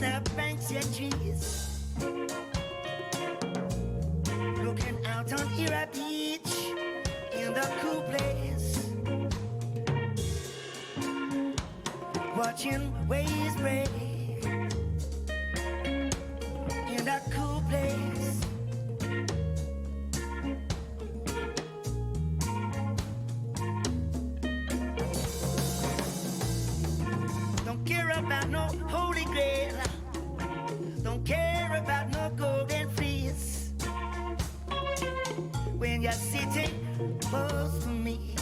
the banks of trees, looking out on Ira Beach in the cool place, watching waves break in that cool place. Don't care about no holy grail, don't care about no golden fleece. When you're sitting close to me,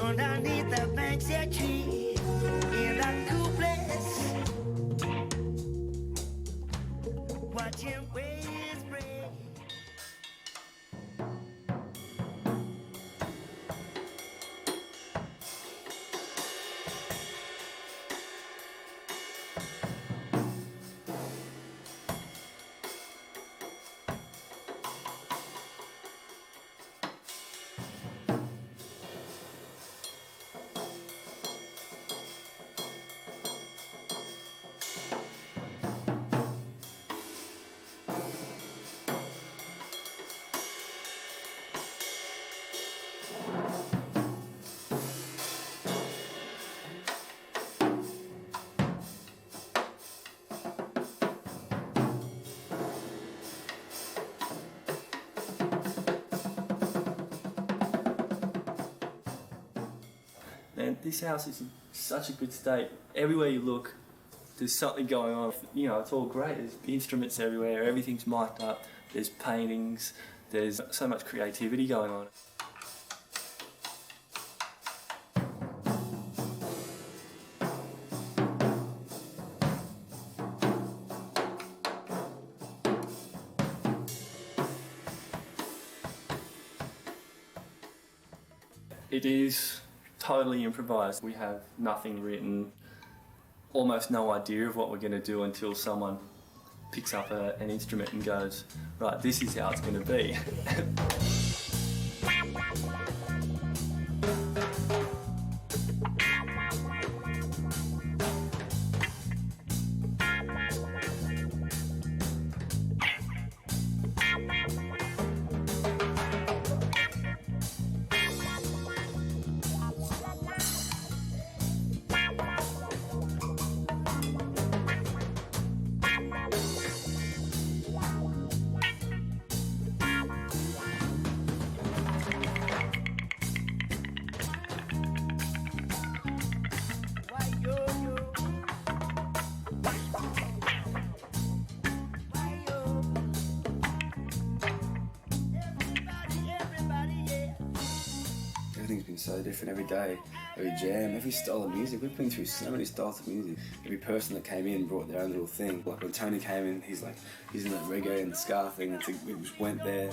underneath the banks of trees, in that cool place, watching waves break. And this house is in such a good state. Everywhere you look, there's something going on. You know, it's all great. There's instruments everywhere, everything's mic'd up, there's paintings, there's so much creativity going on. It is totally improvised. We have nothing written, almost no idea of what we're going to do until someone picks up an instrument and goes, right, this is how it's going to be. Everything's been so different every day, every jam, every style of music. We've been through so many styles of music. Every person that came in brought their own little thing. Like when Tony came in, he's in that reggae and ska thing, and we just went there.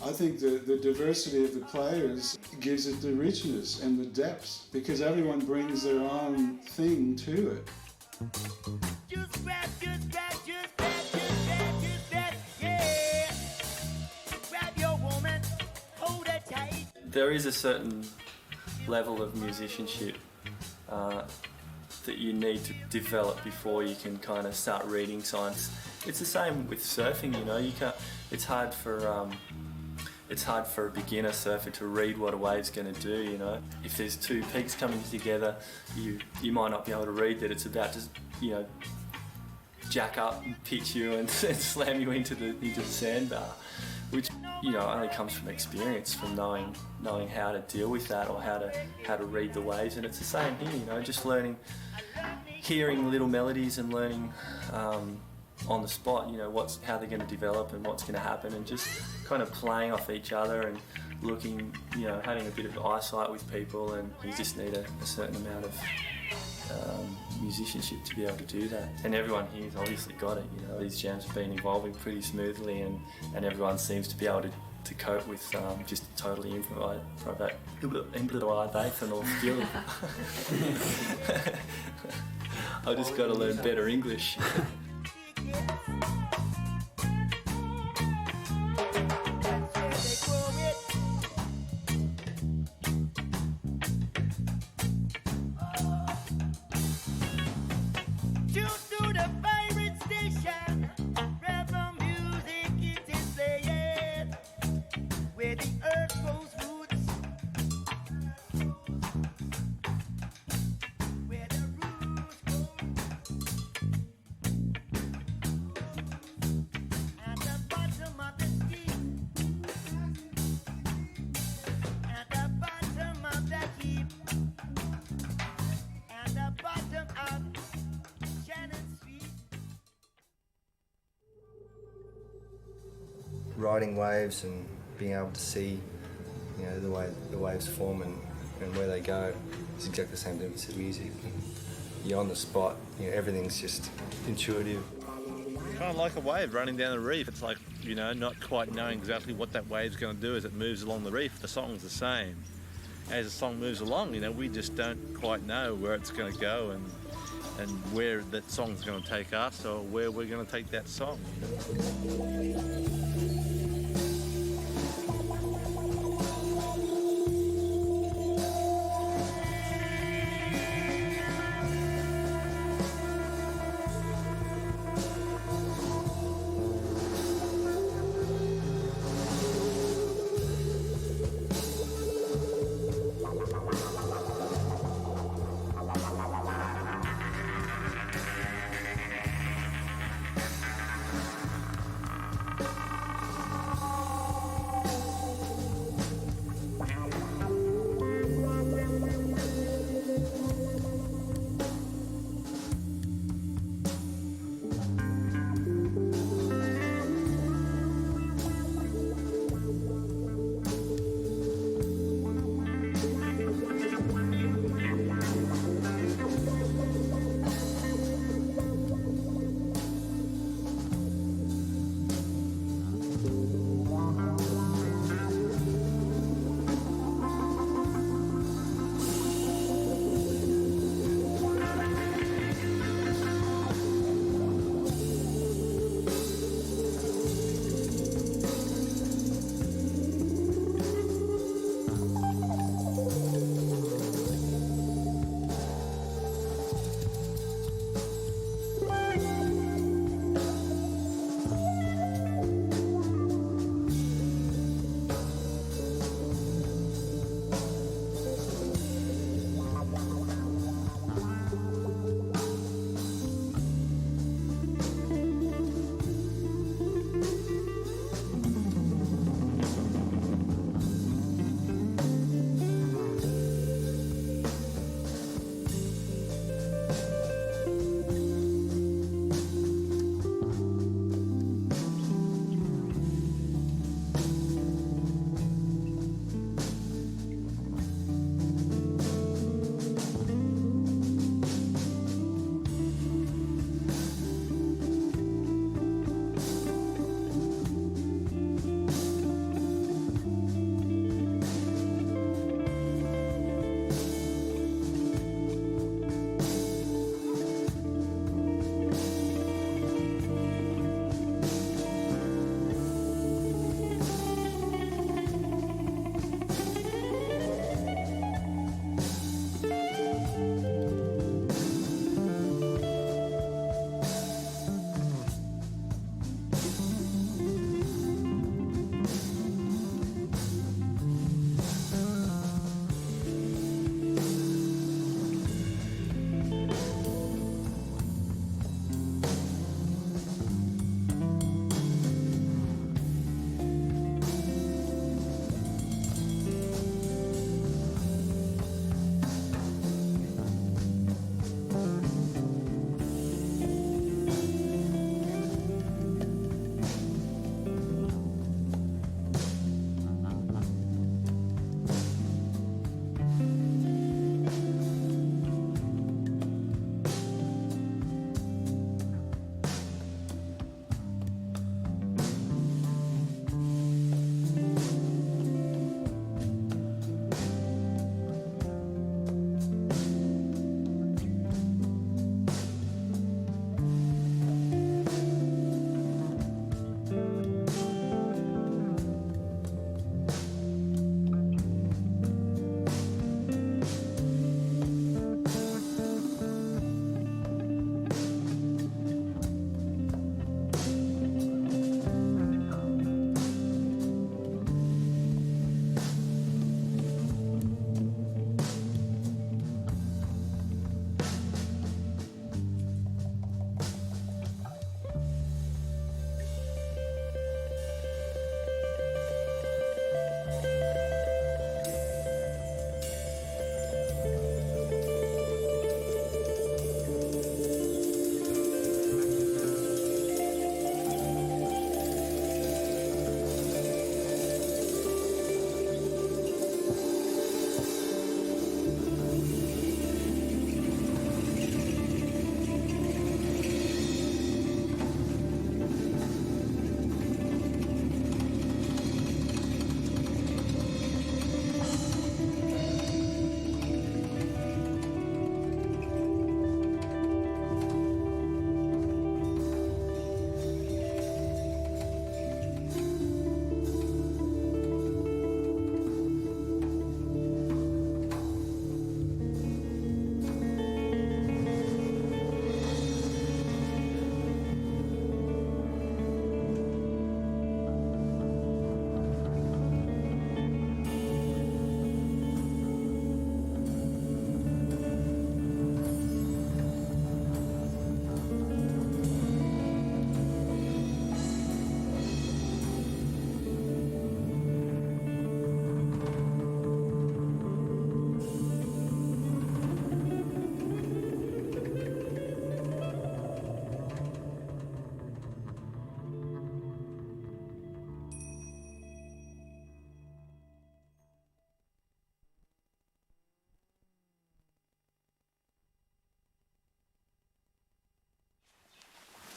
I think the diversity of the players gives it the richness and the depth, because everyone brings their own thing to it. Just grab, yeah. Grab your woman, hold her tight. There is a certain level of musicianship that you need to develop before you can kind of start reading signs. It's the same with surfing, you know. It's hard for a beginner surfer to read what a wave's going to do, you know. If there's two peaks coming together, you might not be able to read that it's about to, you know, jack up and pitch you and slam you into the sandbar, which, you know, only comes from experience, from knowing how to deal with that, or how to read the waves. And it's the same here, you know, just hearing little melodies and learning on the spot, you know, how they're going to develop and what's going to happen, and just kind of playing off each other and looking, you know, having a bit of eyesight with people. And you just need a certain amount of musicianship to be able to do that. And everyone here's obviously got it, you know. These jams have been evolving pretty smoothly, and everyone seems to be able to cope with just totally improvisation or skill. I just got to learn better English. Riding waves and being able to see, you know, the way the waves form and where they go is exactly the same difference as music. And you're on the spot, you know, everything's just intuitive. Kind of like a wave running down the reef. It's like, you know, not quite knowing exactly what that wave's going to do as it moves along the reef. The song's the same. As the song moves along, you know, we just don't quite know where it's going to go and where that song's going to take us or where we're going to take that song.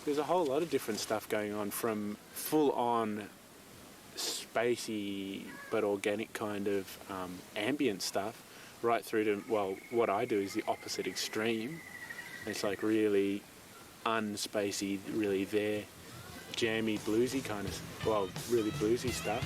There's a whole lot of different stuff going on, from full-on spacey but organic kind of ambient stuff right through to, well, what I do is the opposite extreme. It's like really unspacey, really there, jammy, bluesy kind of, well, really bluesy stuff.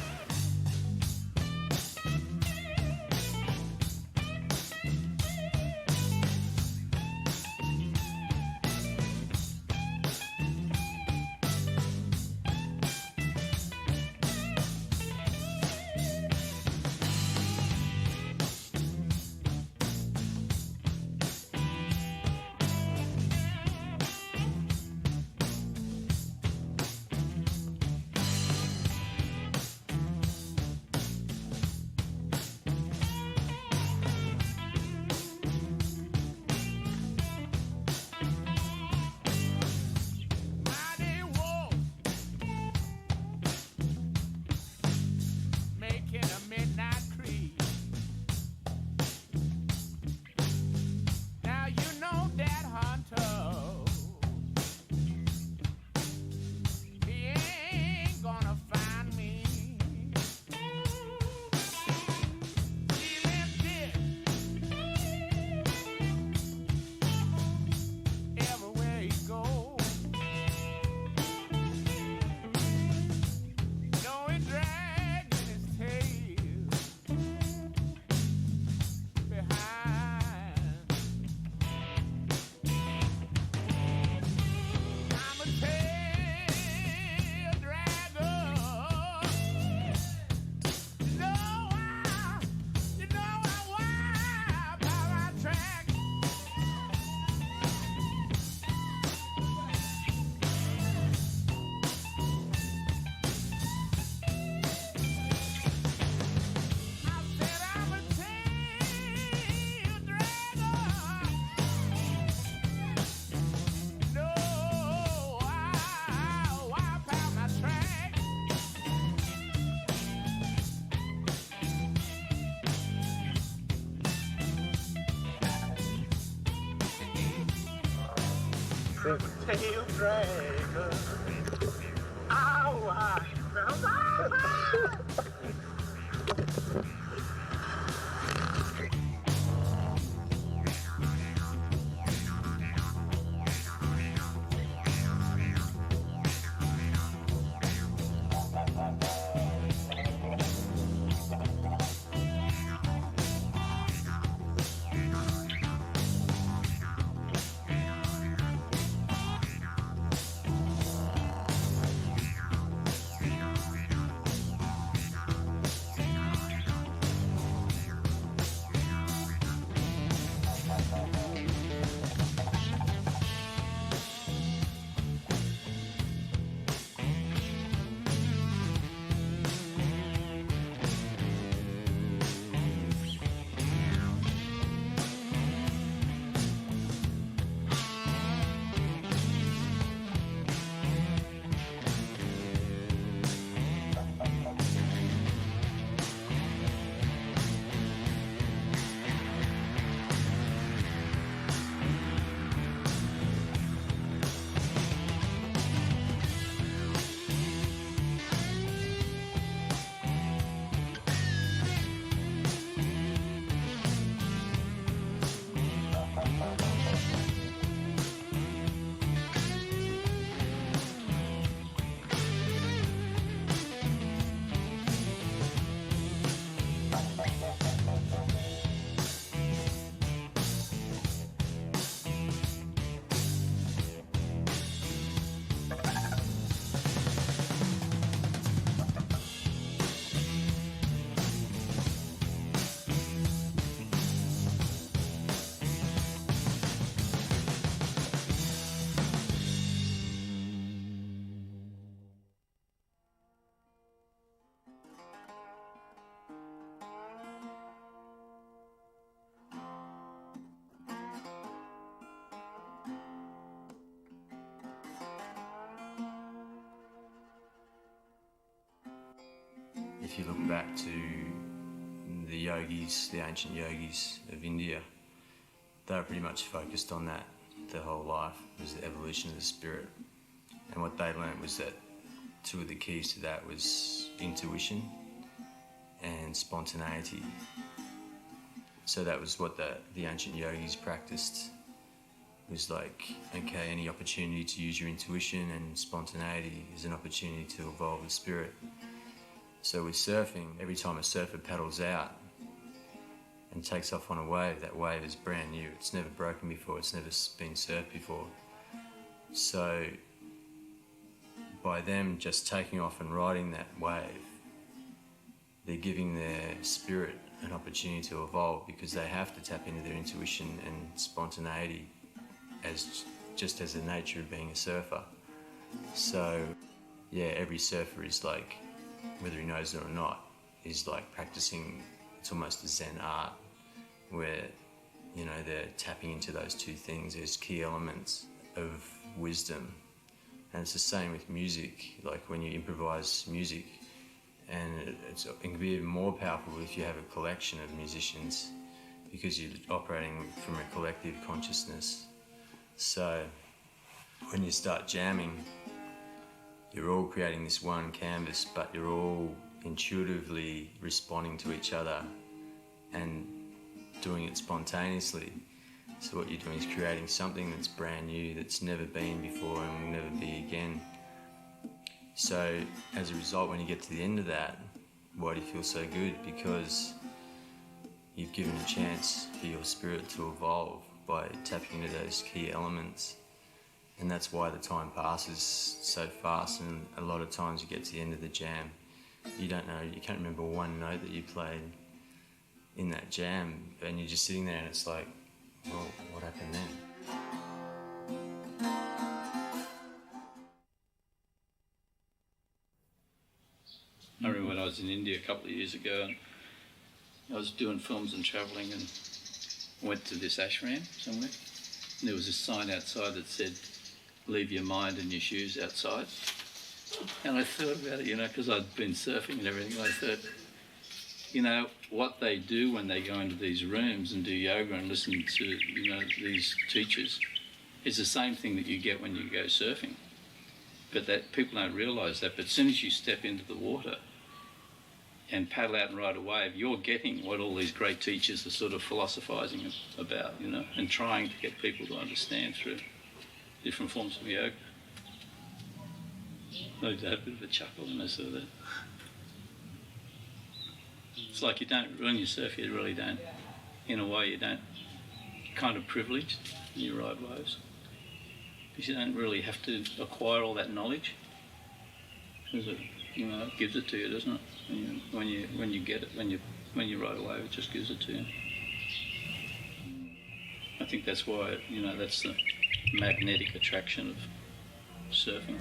Tail dragger. Ow, I If you look back to the yogis, the ancient yogis of India, they were pretty much focused on that their whole life, was the evolution of the spirit. And what they learned was that two of the keys to that was intuition and spontaneity. So that was what the ancient yogis practiced. It was like, okay, any opportunity to use your intuition and spontaneity is an opportunity to evolve the spirit. So with surfing, every time a surfer paddles out and takes off on a wave, that wave is brand new. It's never broken before, it's never been surfed before. So by them just taking off and riding that wave, they're giving their spirit an opportunity to evolve, because they have to tap into their intuition and spontaneity just as the nature of being a surfer. So yeah, every surfer is like, whether he knows it or not, is like practicing. It's almost a Zen art where, you know, they're tapping into those two things as key elements of wisdom. And it's the same with music, like when you improvise music, and it can be even more powerful if you have a collection of musicians, because you're operating from a collective consciousness. So when you start jamming, you're all creating this one canvas, but you're all intuitively responding to each other and doing it spontaneously. So what you're doing is creating something that's brand new, that's never been before and will never be again. So as a result, when you get to the end of that, why do you feel so good? Because you've given a chance for your spirit to evolve by tapping into those key elements. And that's why the time passes so fast, and a lot of times you get to the end of the jam, you don't know, you can't remember one note that you played in that jam, and you're just sitting there and it's like, well, what happened then? I remember when I was in India a couple of years ago, and I was doing films and travelling, and went to this ashram somewhere. And there was this sign outside that said, "Leave your mind and your shoes outside." And I thought about it, you know, because I'd been surfing and everything. I thought, you know, what they do when they go into these rooms and do yoga and listen to, you know, these teachers is the same thing that you get when you go surfing. But that people don't realise that. But as soon as you step into the water and paddle out and ride a wave, you're getting what all these great teachers are sort of philosophising about, you know, and trying to get people to understand through different forms of yoga. I had a bit of a chuckle when I saw that. It's like you don't, when you surf, you really don't, in a way, you don't, kind of privileged when you ride waves. Because you don't really have to acquire all that knowledge. Because it, you know, it gives it to you, doesn't it? When you get it, when you ride a wave, it just gives it to you. I think that's why, you know, that's the magnetic attraction of surfing.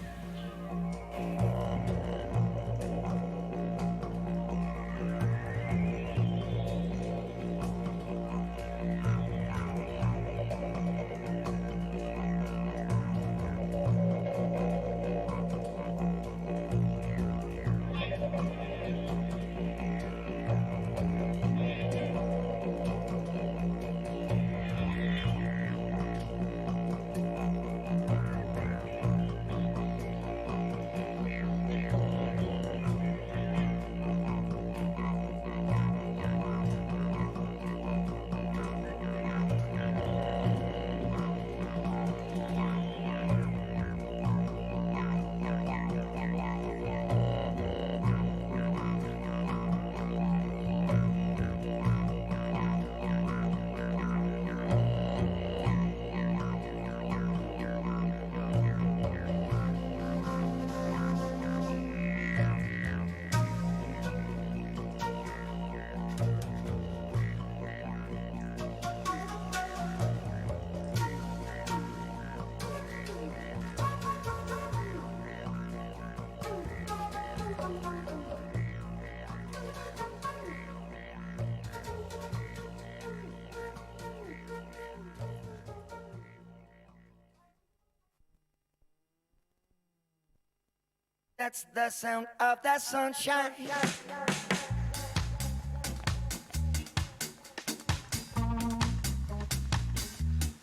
That's the sound of that sunshine.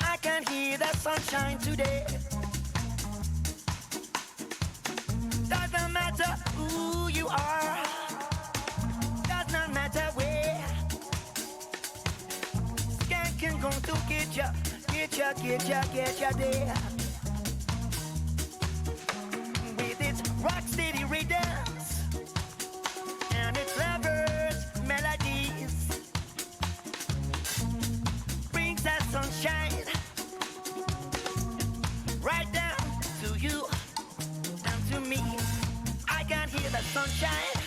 I can hear that sunshine today. there. With its rock steady rhythms and its lovers' melodies, brings that sunshine right down to you and to me. I can hear the sunshine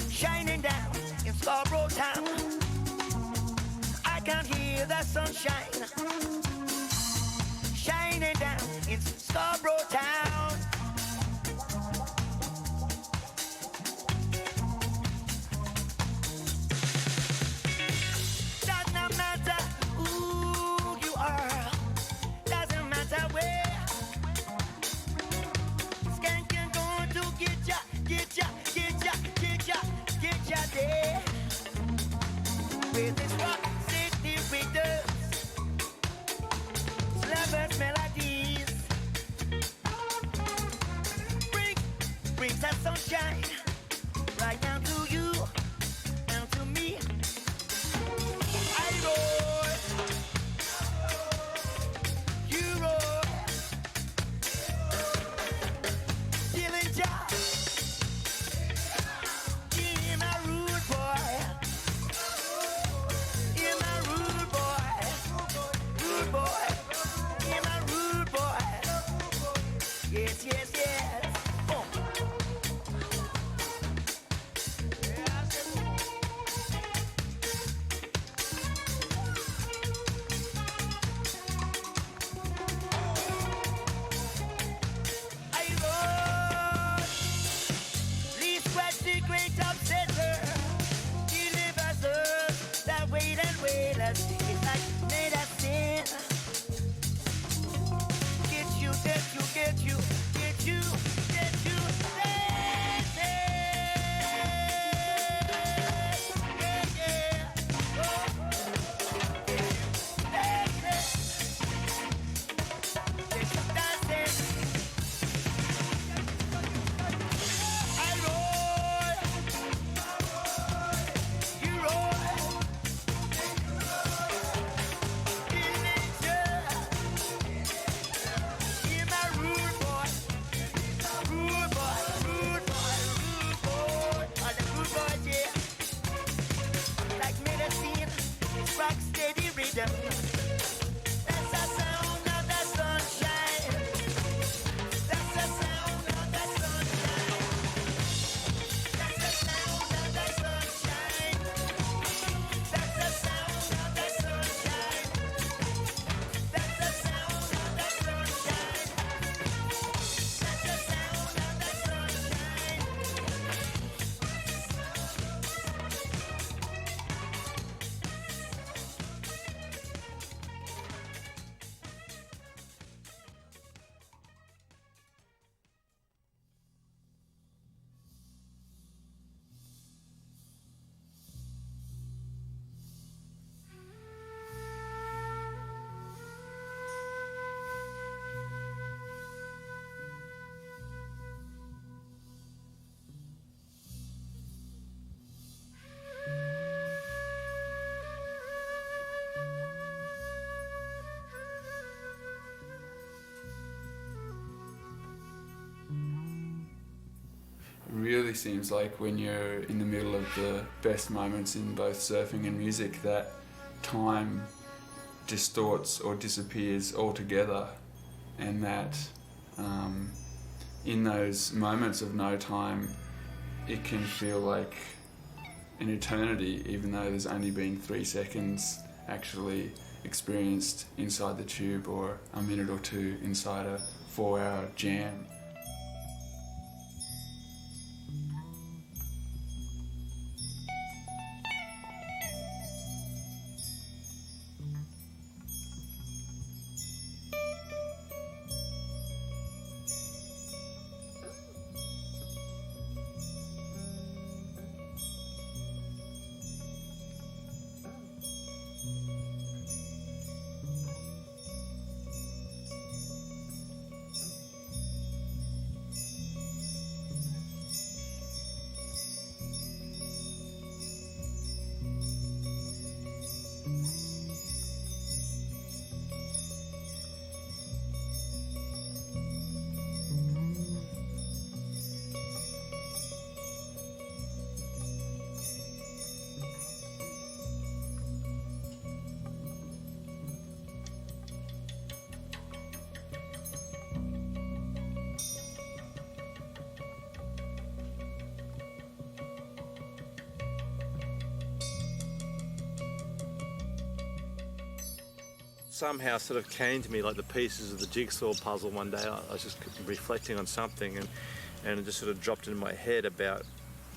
shining down in Scarborough town. I can hear the sunshine shining down in Scarborough town. Does not matter who you are, doesn't matter where. Skank can go to get ya, get ya, get ya, get ya, get ya there. With this rock city rhythms, lovers' melodies, brings that sunshine right down to you and to me. I roar, you roar, killing job. In my rude boy, in my rude boy, in my rude boy. Yes, yes, yes. Oh. I wrote, least scratch the great obsessor, delivers us that wait and wait us. It's like made of sin. Get you, get you, get you, get you, get you, yeah, yeah. Oh. Get you dancing. I roar, you roar, in nature, in my rude boy, rude boy, rude boy, rude boy, all the rude boys, yeah, like medicine, it's rock steady rhythm. That's the sound of the sunshine. That's the sound of the sunshine. That's the sound of the sunshine. That's the sound of the sunshine. That's the sound of the sunshine. That's the sound of the sunshine. It really seems like when you're in the middle of the best moments in both surfing and music that time distorts or disappears altogether, and that in those moments of no time it can feel like an eternity, even though there's only been 3 seconds actually experienced inside the tube, or a minute or two inside a 4-hour jam. somehow sort of came to me like the pieces of the jigsaw puzzle one day. I was just reflecting on something and it just sort of dropped into my head about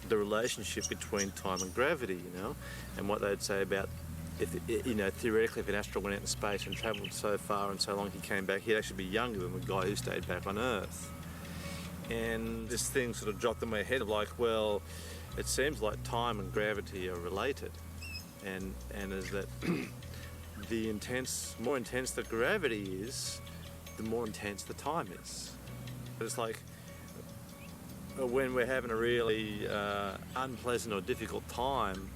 the relationship between time and gravity, you know, and what they'd say about, if you know, theoretically if an astronaut went out in space and travelled so far and so long he came back, he'd actually be younger than the guy who stayed back on Earth. And this thing sort of dropped in my head of like, well, it seems like time and gravity are related, and is that the more intense the gravity is, the more intense the time is. But it's like when we're having a really unpleasant or difficult time,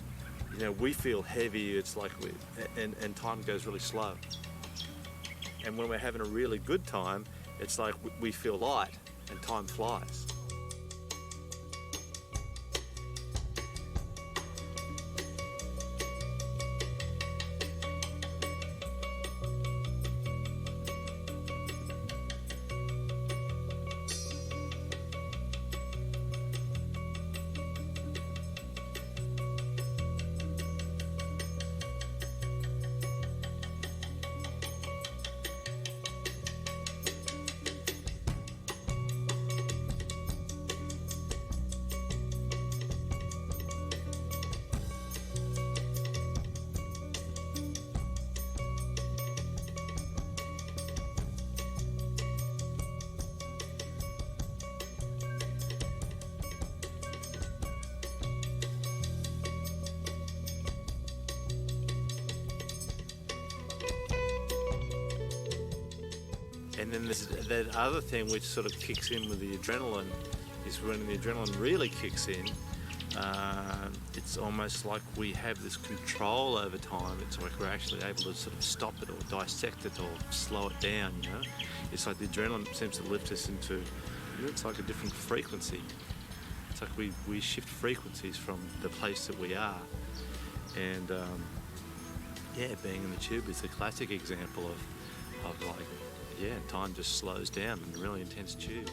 you know, we feel heavy. It's like and time goes really slow. And when we're having a really good time, it's like we feel light and time flies. And then there's that other thing which sort of kicks in with the adrenaline, is when the adrenaline really kicks in, it's almost like we have this control over time. It's like we're actually able to sort of stop it or dissect it or slow it down, you know? It's like the adrenaline seems to lift us into, you know, it's like a different frequency. It's like we shift frequencies from the place that we are. And yeah, being in the tube is a classic example of like, yeah, time just slows down in a really intense tube.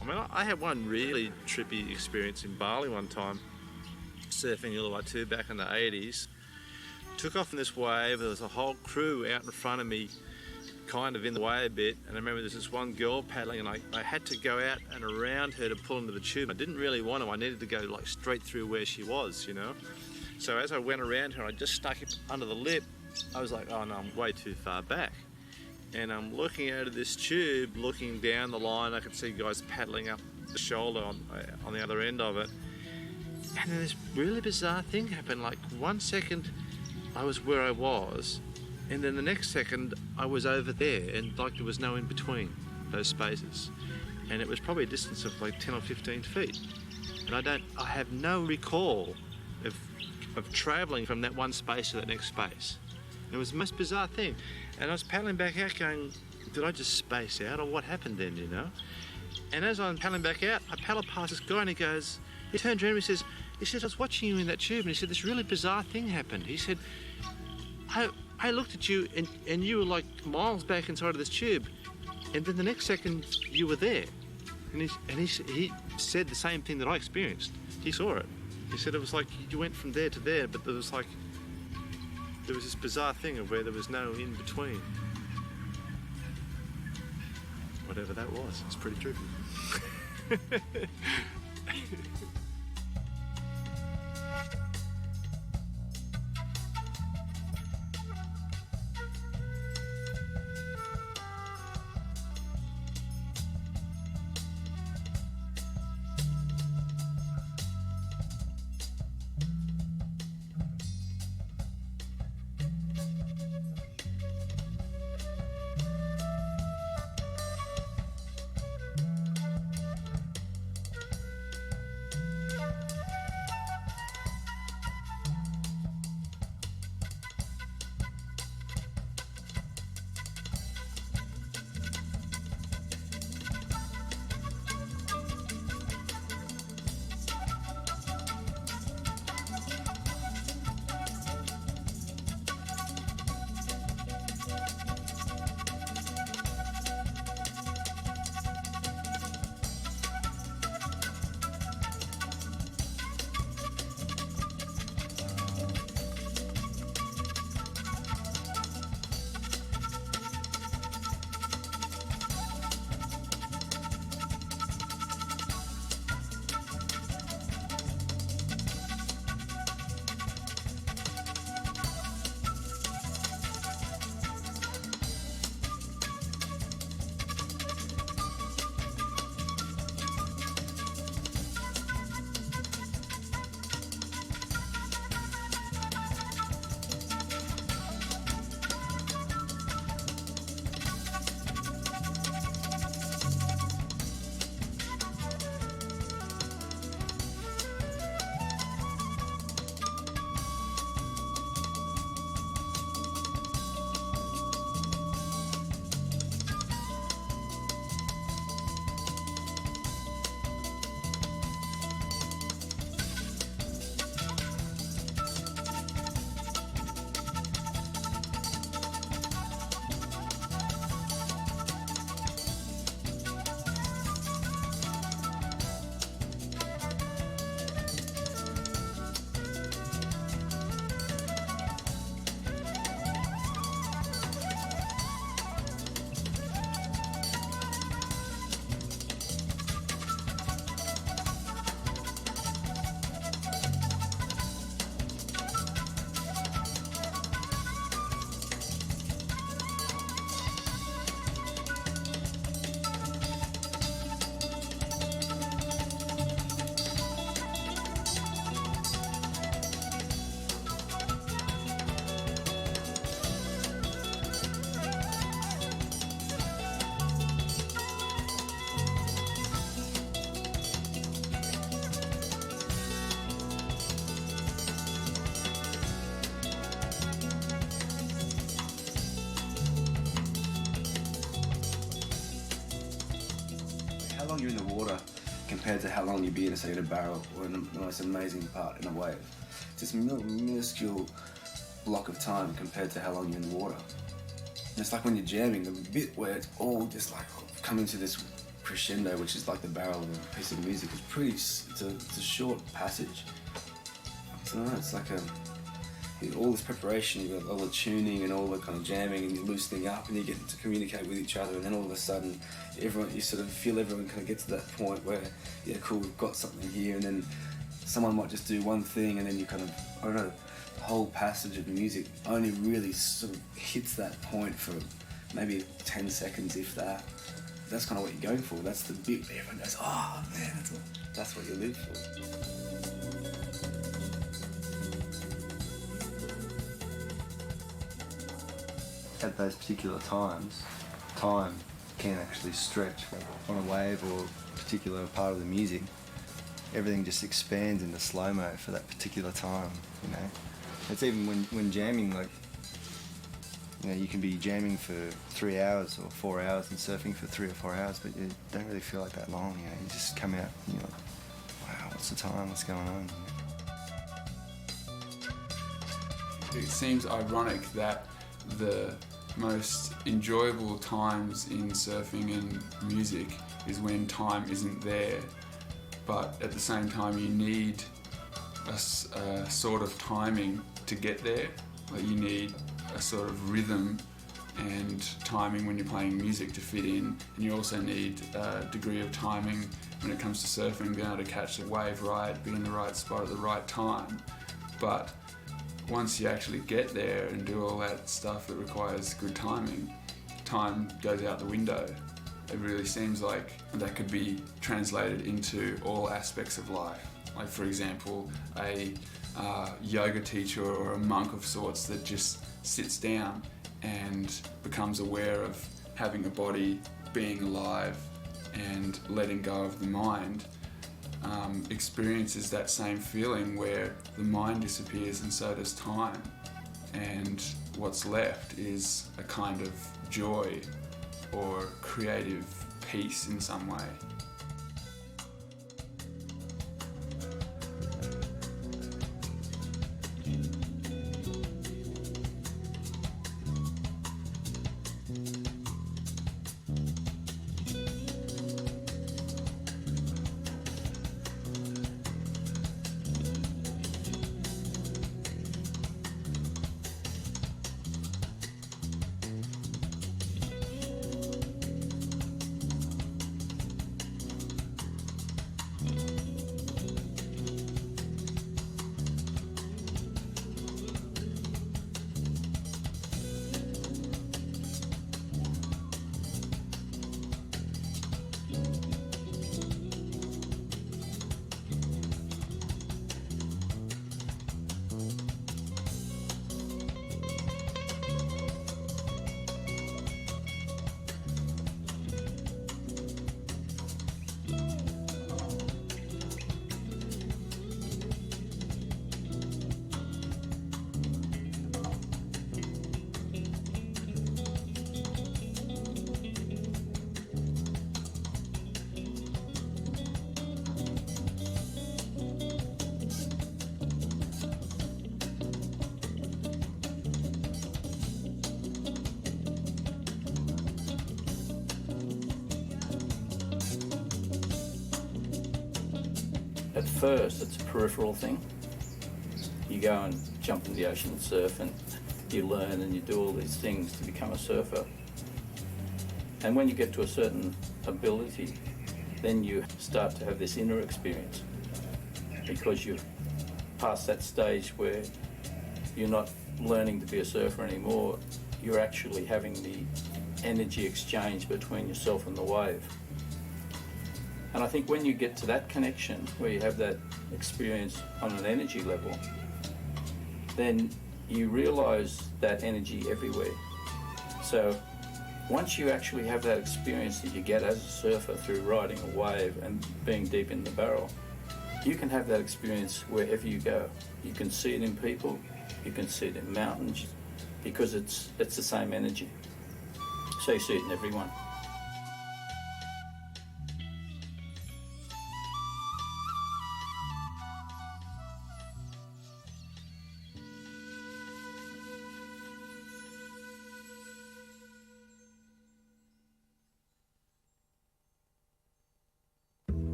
I mean, I had one really trippy experience in Bali one time, surfing Uluwatu back in the 80s. Took off in this wave, there was a whole crew out in front of me, kind of in the way a bit, and I remember there's this one girl paddling and I had to go out and around her to pull into the tube. I didn't really want to, I needed to go like straight through where she was, you know. So as I went around her, I just stuck it under the lip. I was like, oh no, I'm way too far back. And I'm looking out of this tube, looking down the line, I could see guys paddling up the shoulder on the other end of it. And then this really bizarre thing happened, like 1 second I was where I was, and then the next second I was over there, and like there was no in between those spaces. And it was probably a distance of like 10 or 15 feet. And I have no recall of traveling from that one space to that next space. It was the most bizarre thing. And I was paddling back out going, did I just space out or what happened then, you know? And as I'm paddling back out, I paddle past this guy and he turns around and he says, I was watching you in that tube, and he said, this really bizarre thing happened. He said, I looked at you and you were like miles back inside of this tube, and then the next second you were there. And he said the same thing that I experienced. He saw it. He said it was like you went from there to there, but there was this bizarre thing of where there was no in between. Whatever that was, it's pretty trippy. long you're in the water compared to how long you'd be in, say, in a barrel or in the most amazing part in a wave. It's this minuscule block of time compared to how long you're in the water. And it's like when you're jamming, the bit where it's all just like coming to this crescendo, which is like the barrel of a piece of music, it's a short passage. I don't know, it's like all this preparation, you've got all the tuning and all the kind of jamming, and you're loosening up and you get to communicate with each other, and then all of a sudden you sort of feel everyone kind of get to that point where, yeah, cool, we've got something here, and then someone might just do one thing, and then you kind of, I don't know, the whole passage of music only really sort of hits that point for maybe 10 seconds, if that. That's kind of what you're going for. That's the bit where everyone goes, oh man, that's what you live for. At those particular times, time can actually stretch on a wave or a particular part of the music. Everything just expands into slow-mo for that particular time, you know. It's even when jamming, like, you know, you can be jamming for 3 hours or 4 hours and surfing for 3 or 4 hours, but you don't really feel like that long, you know. You just come out and you're like, wow, what's the time, what's going on? It seems ironic that the most enjoyable times in surfing and music is when time isn't there, but at the same time you need a sort of timing to get there. Like, you need a sort of rhythm and timing when you're playing music to fit in, and you also need a degree of timing when it comes to surfing, being able to catch the wave right, be in the right spot at the right time. But once you actually get there and do all that stuff that requires good timing, time goes out the window. It really seems like that could be translated into all aspects of life. Like, for example, a yoga teacher or a monk of sorts that just sits down and becomes aware of having a body, being alive, and letting go of the mind. Experiences that same feeling where the mind disappears and so does time, and what's left is a kind of joy or creative peace in some way. At first, it's a peripheral thing. You go and jump in the ocean and surf, and you learn and you do all these things to become a surfer. And when you get to a certain ability, then you start to have this inner experience, because you've passed that stage where you're not learning to be a surfer anymore. You're actually having the energy exchange between yourself and the wave. And I think when you get to that connection, where you have that experience on an energy level, then you realise that energy everywhere. So once you actually have that experience that you get as a surfer through riding a wave and being deep in the barrel, you can have that experience wherever you go. You can see it in people, you can see it in mountains, because it's the same energy. So you see it in everyone.